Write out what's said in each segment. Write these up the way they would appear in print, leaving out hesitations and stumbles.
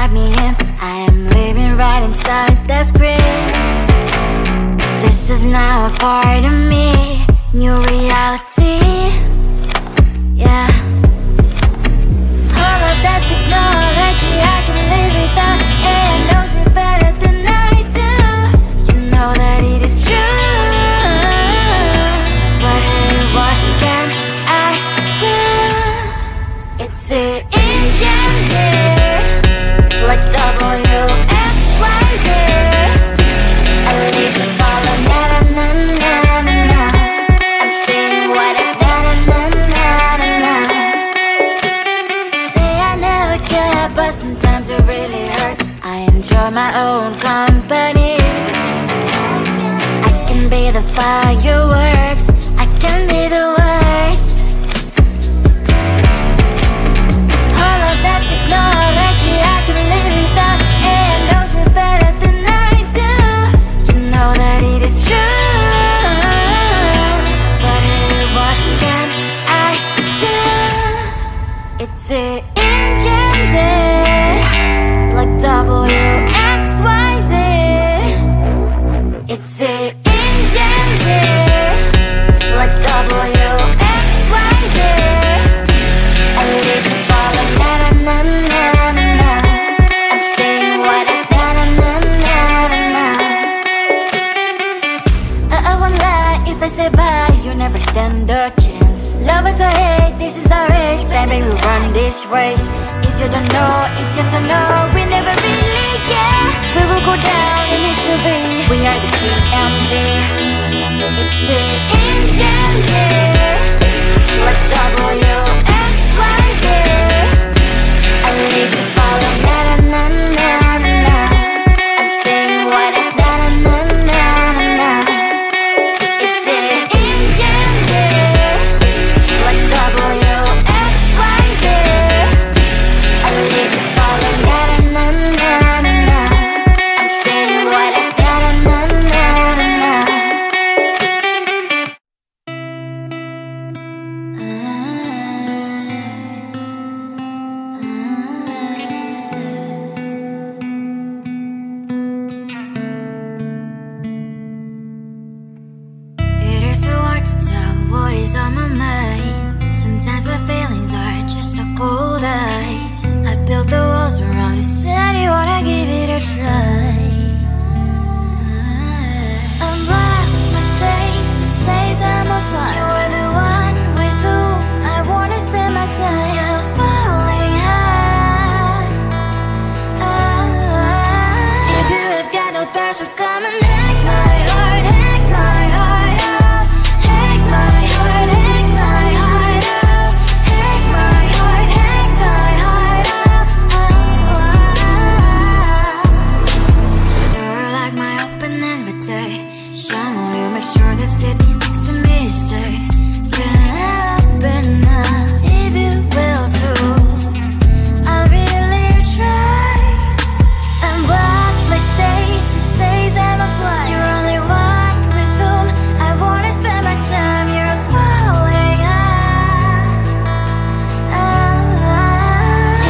write me in. I am living right inside the script. This is now a part of me, new reality. Yeah. All of that technology I can live without. AI knows me better than I do. You know that it is true. But hey, what can I do? It's the engine here, like WXYZ. I need to follow na na na na na na. I'm saying what I na na na na na na. Say I never care, but sometimes it really hurts. I enjoy my own company. I can be the fireworks, I can be the worst. All of that technology I can live without. AI knows me better than I do. You know that it is true. But hey, what can I do? It's the engines, like WXYZ. It's the engines, like WXYZ. I live to follow na na na na na na. I'm saying what I na na na na na na. I won't lie if I say bye, you never stand a chance. Love is or hate, this is our age. Baby, we run this race. If you don't know, it's yes or no. We never really get. We will go down in history. We are the GMZ. It's the engines here, like WXYZ. I need to follow na na na na na na. I'm saying what I na na na na na na. It's the engines here, like WXYZ. I need to follow na na na na na na. I'm saying what I na na na na na na. It is so hard to tell what is on my mind. Sometimes my feelings are just a cold ice. I built the walls around you, said you wanna give it a try. Unlocked my state to say I'm a fly. You're the one with whom I wanna spend my time. You're falling high. If you have got no past, so come and hack my heart, hack my heart up. Hack my heart, hack my heart up. Hack my heart, hack my heart up. You're like my open invitation. Will you make sure that sitting next to me is safe? Can I open up if you will too? I'll really try. And what my state to say I'm a fly. You're only one with whom I wanna spend my time. You're falling high.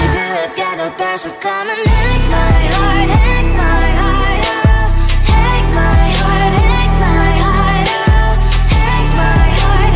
If you have got no past, so come and hack my heart, hack my heart up. Hack my heart, hack my heart up. Hack my heart,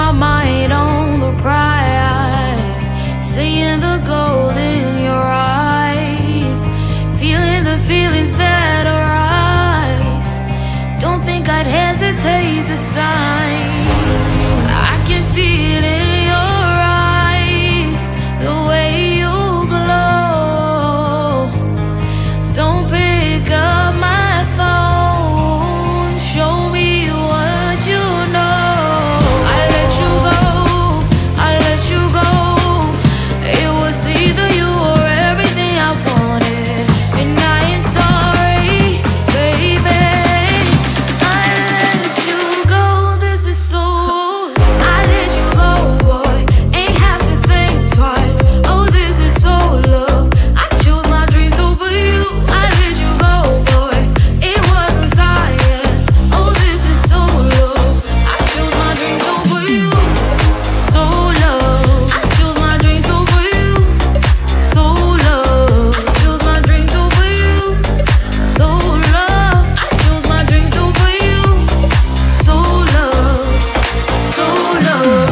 my mind on the prize, seeing the gold in your eyes, feeling the feelings that arise. Don't think I'd hesitate to sign. I can see it in your eyes, the way you glow. Don't pick up my phone, show me what you know. I let you go, I let you go. It was either you or everything I wanted, and I ain't sorry, baby. I let you go, this is so. I let you go, boy, ain't have to think twice. Oh, this is so love. I chose my dreams over you. I let you go, boy, it wasn't science. Oh, this is so love. I chose my dreams over you. So love. I chose my dreams over you. So love. Chose my dreams over you. So love. I chose my dreams over you. So love. So love.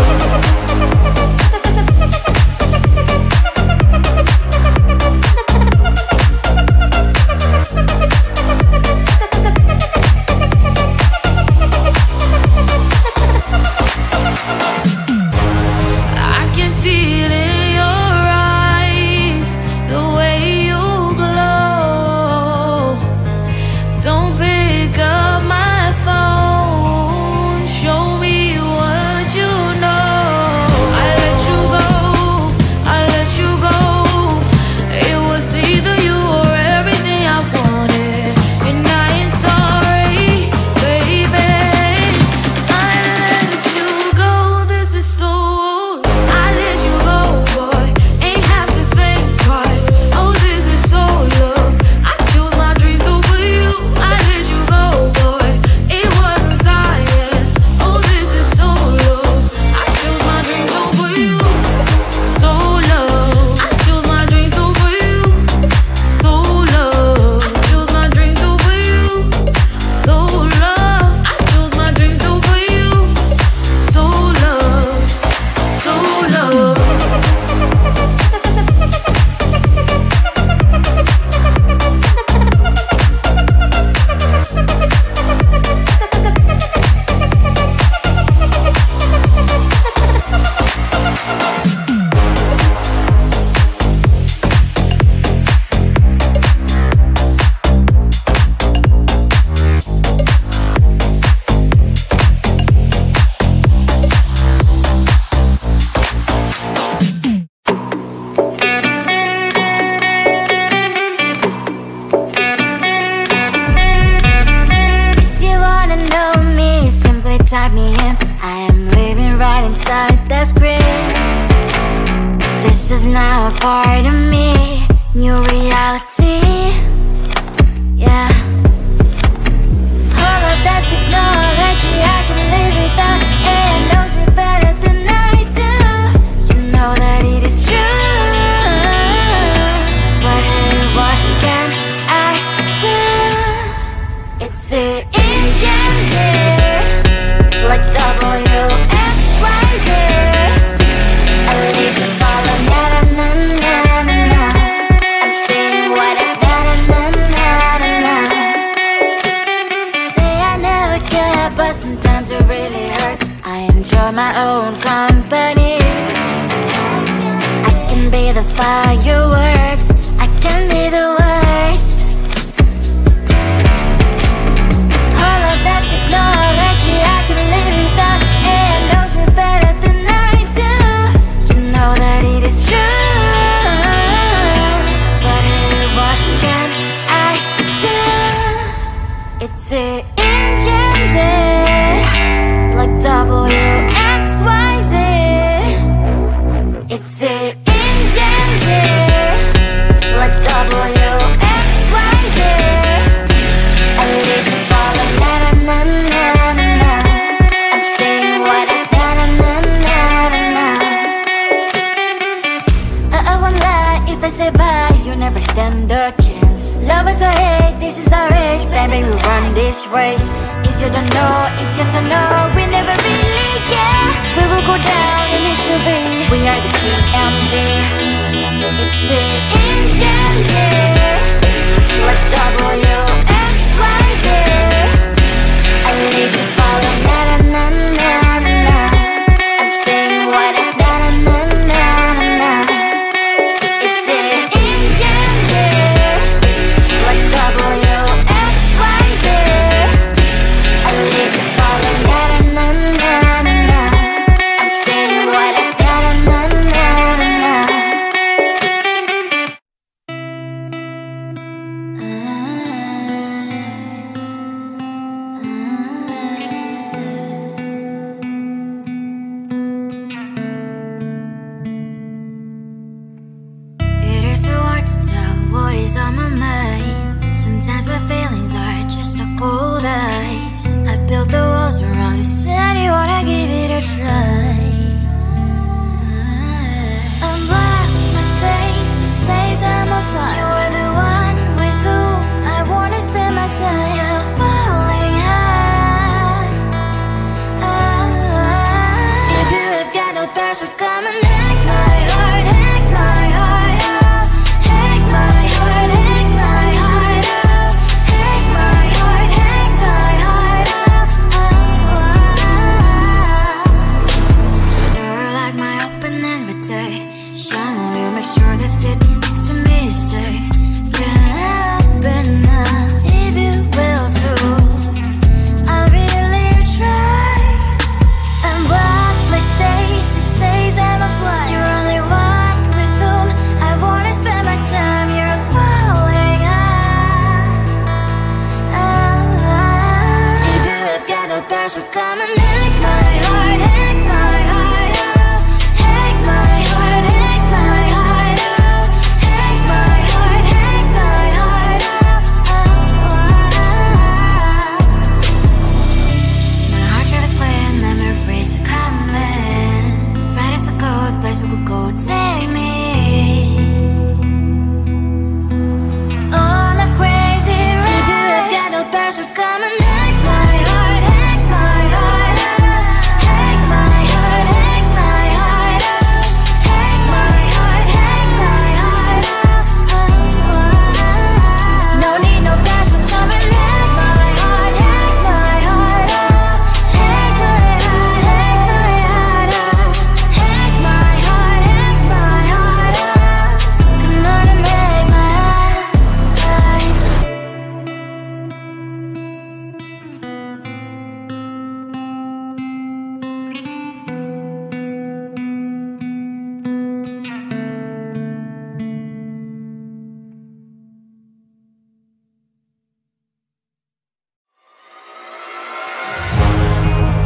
I can see it in your eyes, the way you glow. Don't pick up my phone, show me what you know. I let you go, I let you go. It was either you or everything I wanted, and I ain't sorry, baby. I let you go, this is so. I let you go, boy, ain't have to think twice. Oh, this is so love. I chose my dreams over you. I let you go, boy, it wasn't science. Oh, this is so love. I chose my dreams over you. So love. I chose my dreams over you. So love. Chose my dreams over you. So love. I chose my dreams over you. So love. So love. If you wanna know me, simply type me in. I am living right inside that screen. This is now a part of me, new reality. Yeah. All of that technology I can live without, and knows me better than I do. You know that it is true. But hey, what can I do? It's the engines here, like WXYZ. I leave you falling, na na na na na na. I'm saying what I na na na na na na. Say I never care, but sometimes it really hurts. I enjoy my own company. I can be the fireworks, I can be the worst. All of that technology I can live without, and knows me better than I do. You know that it is true. But hey, what can I do? It's the engines, like WXYZ. It's the engines, like WXYZ. I live you falling, na na na na na na. I'm saying what I na na na na na na. I won't lie if I say bye, you never stand a chance. Love is or hate, this is our age. Baby, we run this race. If you don't know, it's yes or no. We never really care. We will go down in history. We are the GMZ. It's it in Gen Z. Like WXYZ. I need to follow na na na na na. I'm saying what I na na na na na. It's it in Gen Z. Like WXYZ. I need to follow na na na na na. I'm saying what I na na na na na. It is so hard to tell what is on my mind. Sometimes my feelings are just a cold ice. I built the walls around you, said you wanna give it a try. Unlocked my state to say I'm a fly. You are the one with whom I wanna spend my time. You're falling high. If you have got no bears, so come and hack my heart, hack my heart out. Hack my heart, hack my heart out. Hack my heart, hack my heart out. You're like my open invitation. Will you make sure that sitting next to me is safe? Yeah, open up if you will too. I'll really try. And what my state to say I'm a fly. You're only one with whom I wanna spend my time. You're falling high. If you have got no bears, so come and hack my heart, hack my heart out. Hack my heart, hack my heart out. Hack my heart, hack my heart out. My heart drives clear, memories are coming. Right as a good place we could go, take me. On a crazy ride. If you have got no bears, so come and hack my heart, hack my heart out. Hack my heart, hack my heart out. Hack my heart, hack my heart out. No need no bears, so come and hack my heart, hack my heart out. Hack my heart, hack my heart out. Hack my heart, hack my heart out. Come on and make my heart.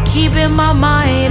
Keep in my mind